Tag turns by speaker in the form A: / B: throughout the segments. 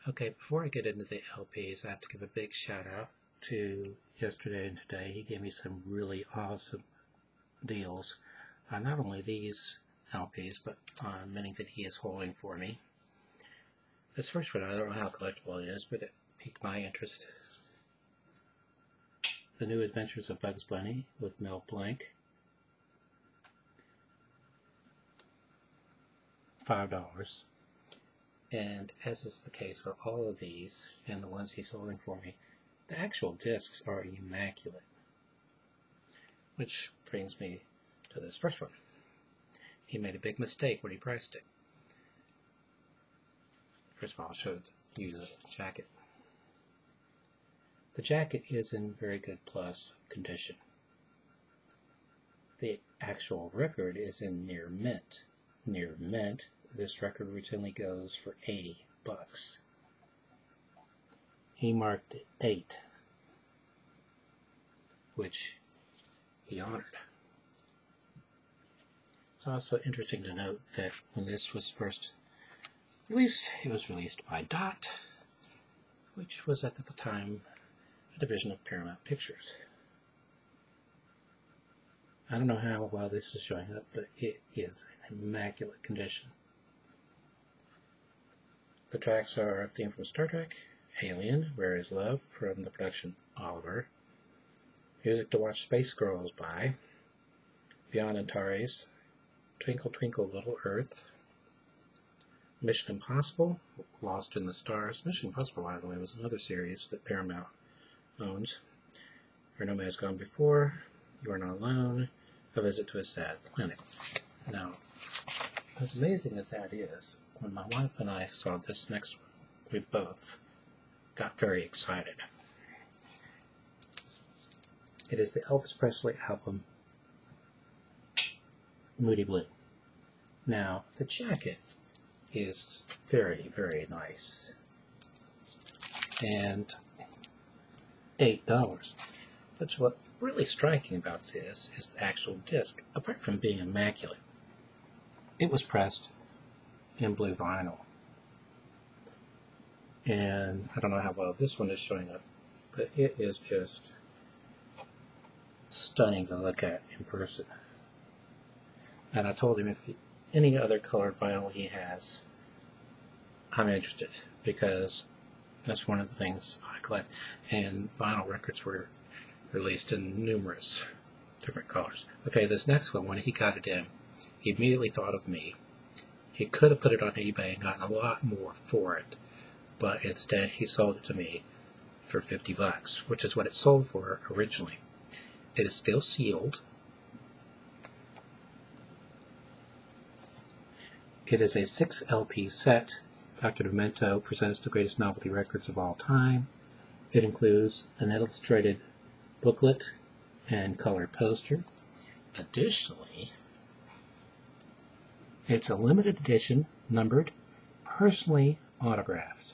A: Okay, before I get into the LPs, I have to give a big shout out to yesterday and today. He gave me some really awesome deals on not only these LPs, but on many that he is holding for me. This first one, I don't know how collectible it is, but it piqued my interest. The New Adventures of Bugs Bunny with Mel Blanc. $5. And as is the case for all of these and the ones he's holding for me, the actual discs are immaculate. Which brings me to this first one. He made a big mistake when he priced it. First of all, I'll show you the jacket. The jacket is in very good plus condition. The actual record is in near mint. Near mint, this record routinely goes for $80. He marked it 8, which he honored. It's also interesting to note that when this was first released, it was released by Dot, which was at the time a division of Paramount Pictures. I don't know how well this is showing up, but it is in immaculate condition. The tracks are a theme from Star Trek, Alien, Where Is Love from the production Oliver, music to watch Space Girls by, Beyond Antares, Twinkle Twinkle Little Earth, Mission Impossible, Lost in the Stars. Mission Impossible, by the way, was another series that Paramount owns. Where No Man Has Gone Before, You Are Not Alone, A Visit to a Sad Planet. Now, as amazing as that is, when my wife and I saw this next one, we both got very excited. It is the Elvis Presley album, Moody Blue. Now, the jacket is very, very nice. And $8. But what's really striking about this is the actual disc. Apart from being immaculate, it was pressed in blue vinyl. And I don't know how well this one is showing up, but it is just stunning to look at in person. And I told him if any other colored vinyl he has, I'm interested, because that's one of the things I collect. And vinyl records were released in numerous different colors. Okay, this next one, when he got it in, he immediately thought of me. He could have put it on eBay and gotten a lot more for it, but instead he sold it to me for $50, which is what it sold for originally. It is still sealed. It is a 6 LP set. Dr. Demento presents the greatest novelty records of all time. It includes an illustrated booklet and colored poster. Additionally, it's a limited edition, numbered, personally autographed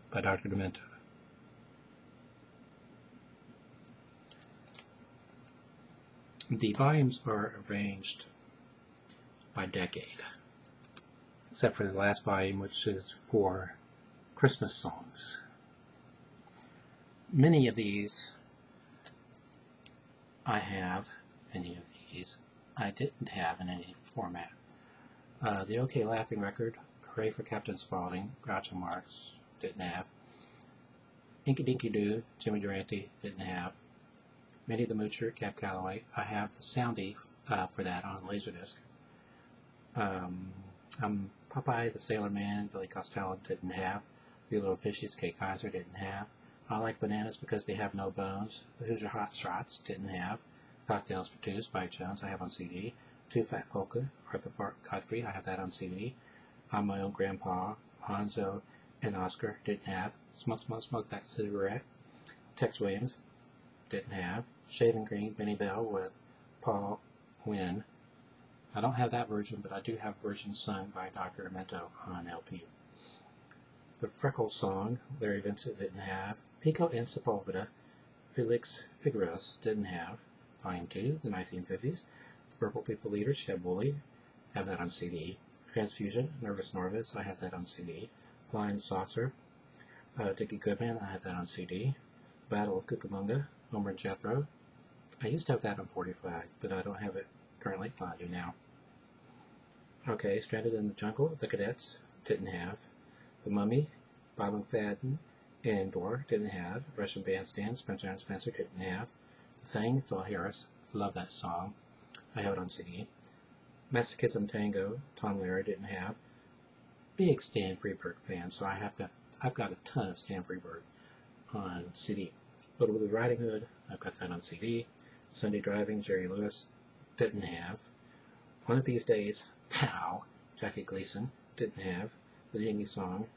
A: by Dr. Demento. The volumes are arranged by decade, except for the last volume, which is for Christmas songs. Many of these I have, many of these I didn't have in any format. The OK Laughing record, Hooray for Captain Spaulding, Groucho Marx, didn't have. Inky Dinky Doo, Jimmy Durante, didn't have. Minnie the Moocher, Cap Calloway, I have the soundy for that on LaserDisc. Popeye the Sailor Man, Billy Costello, didn't have. The Little Fishies, Kay Kaiser, didn't have. I Like Bananas Because They Have No Bones, the Hoosier Hot Shots, didn't have. Cocktails for Two, Spike Jones, I have on CD. Two Fat Polka, Arthur Godfrey, I have that on CD. I'm My Own Grandpa, Hanzo and Oscar, didn't have. Smoke, Smoke, Smoke That Cigarette, Tex Williams, didn't have. Shaving Green, Benny Bell with Paul Wynn. I don't have that version, but I do have versions sung by Dr. Demento on LP. The Freckle Song, Larry Vincent didn't have. Pico and Sepulveda, Felix Figueroa didn't have. Volume 2, the 1950s. The Purple People Leader, Sheb Woolley, have that on CD. Transfusion, Nervous Norvis, I have that on CD. Flying Saucer, Dickie Goodman, I have that on CD. Battle of Cucamonga, Homer and Jethro. I used to have that on 45, but I don't have it currently. I do now. Okay, Stranded in the Jungle, The Cadets, didn't have. The Mummy, Bob McFadden, and Dor, didn't have. Russian Bandstand, Spencer and Spencer, didn't have. The Thing, Phil Harris, love that song. I have it on CD. Masochism Tango, Tom Lehrer, didn't have. Big Stan Freberg fan, so I've got a ton of Stan Freberg on CD. Little Blue Riding Hood, I've got that on CD. Sunday Driving, Jerry Lewis, didn't have. One of These Days, Pow, Jackie Gleason, didn't have. The Dingy Song,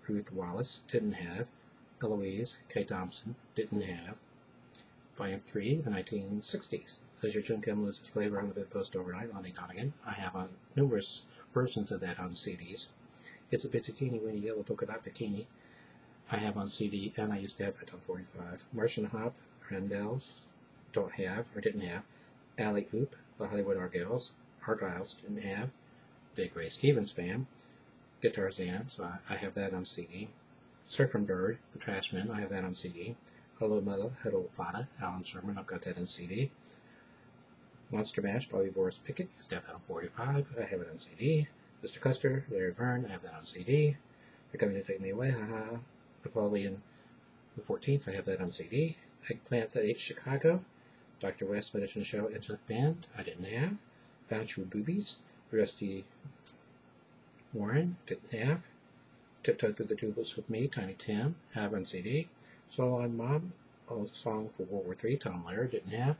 A: Ruth Wallace, didn't have. Eloise, Kay Thompson, didn't have. Volume 3, the 1960s. As Your Chum Kim Loses Flavor on the Bedpost Overnight, Lonnie Donegan. I have on numerous versions of that on CDs. It's a Bitsy Weeny Yellow Polka Dot Bikini. I have on CD, and I used to have it on 45. Martian Hop, Randell's, don't have, or didn't have. Alley Oop, The Hollywood Argyles, didn't have. Big Ray Stevens fan. Guitarzan, so I have that on CD. Surfing Bird, The Trashmen, I have that on CD. Hello Mother, Hello Fada, Alan Sherman, I've got that on CD. Monster Mash, Bobby Boris Pickett, used to have that on 45, I have it on CD. Mr. Custer, Larry Verne, I have that on CD. They're Coming to Take Me Away, haha. Napoleon the 14th, I have that on CD. Eggplants at H Chicago. Dr. West Medicine Show, Angelic Band, I didn't have. Bounce Your Boobies, Rusty Warren, didn't have. Tiptoe Through the Tulips with Me, Tiny Tim, have on CD. So on Mom, a song for World War III, Tom Lehrer, didn't have.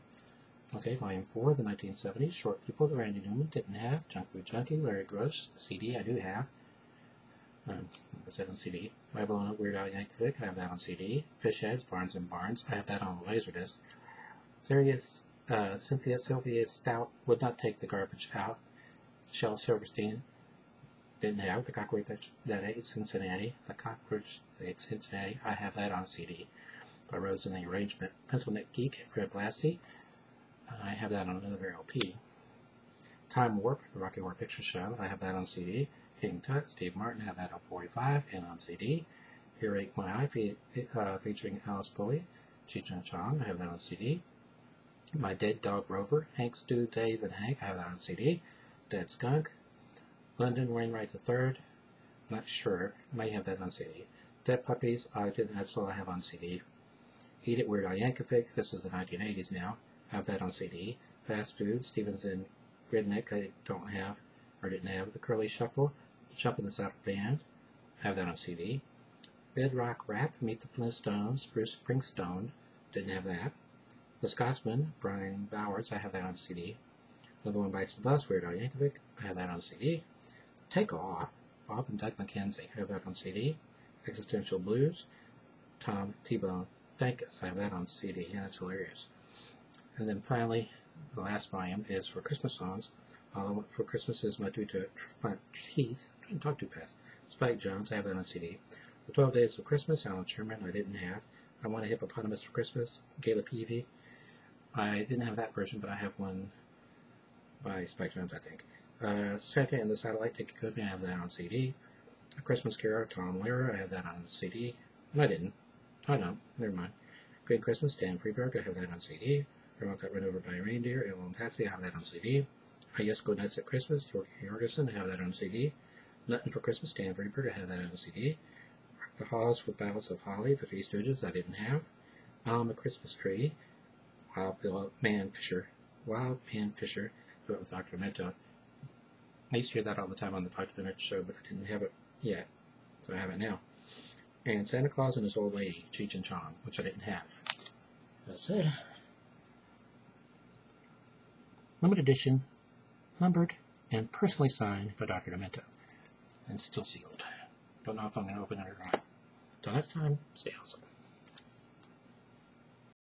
A: Okay, Volume 4, the 1970s, Short People, Randy Newman, didn't have. Junk Food Junkie, Larry Gross, the CD, I do have. Like I said on CD. Babylon, Weird Al Yankovic, I have that on CD. Fish Heads, Barnes and Barnes, I have that on LaserDisc. Serious, Sylvia Stout would not take the garbage out. Shel Silverstein, didn't have. The Cockroach That Ate Cincinnati, I have that on CD. By Rose in the Arrangement. Pencil Neck Geek, Fred Blassie, I have that on another LP. Time Warp, The Rocky Horror Picture Show, I have that on CD. King Tut, Steve Martin, I have that on 45 and on CD. Earache My Eye, featuring Alice Pulley, Cheech and Chong, I have that on CD. My Dead Dog Rover, Hank, Stu, Dave, and Hank, I have that on CD. Dead Skunk, London Wainwright III, not sure, may have that on CD. Dead Puppies, that's all I have on CD. Eat It, Weird Al Yankovic, this is the 1980s now, I have that on CD. Fast Food, Stevens and Redneck, I don't have, or didn't have. The Curly Shuffle, Jump in the South Band, I have that on CD. Bedrock Rap, Meet the Flintstones, Bruce Springsteen, didn't have that. The Scotsman, Brian Bowers, I have that on CD. Another One Bites the Bus, Weird Al Yankovic, I have that on CD. Take Off, Bob and Doug McKenzie, I have that on CD. Existential Blues, Tom T-Bone Stankus, I have that on CD, and it's hilarious. And then finally, the last volume is for Christmas songs. All I Want for Christmas Is My Due to My Teeth. I'm trying to talk too fast. Spike Jones, I have that on CD. The 12 Days of Christmas, Alan Sherman, I didn't have. I Want a Hippopotamus for Christmas, Gayla Peavy. I didn't have that version, but I have one by Spike Jones, I think. Santa and the Satellite, Dickie Goodman, I have that on CD. A Christmas Carol, Tom Lehrer, I have that on CD. No, I didn't. Oh, no, never mind. Great Christmas, Dan Freeberg, I have that on CD. Everyone Got Run Over by a Reindeer, Ella and Patsy, I have that on CD. I Yes Go Nuts at Christmas, George Jorgensen, I have that on CD. Nothing for Christmas, Dan Freeberg, I have that on CD. The Halls with Battles of Holly, The Three Stooges, I didn't have. A Christmas Tree, Wild Man Fisher, do it with Dr. Demento. I used to hear that all the time on the Dr. Demento show, but I didn't have it yet, so I have it now. And Santa Claus and His Old Lady, Cheech and Chong, which I didn't have. That's it. Limited edition, numbered, and personally signed by Dr. Demento, and still sealed. Don't know if I'm going to open it or not. Until next time, stay awesome.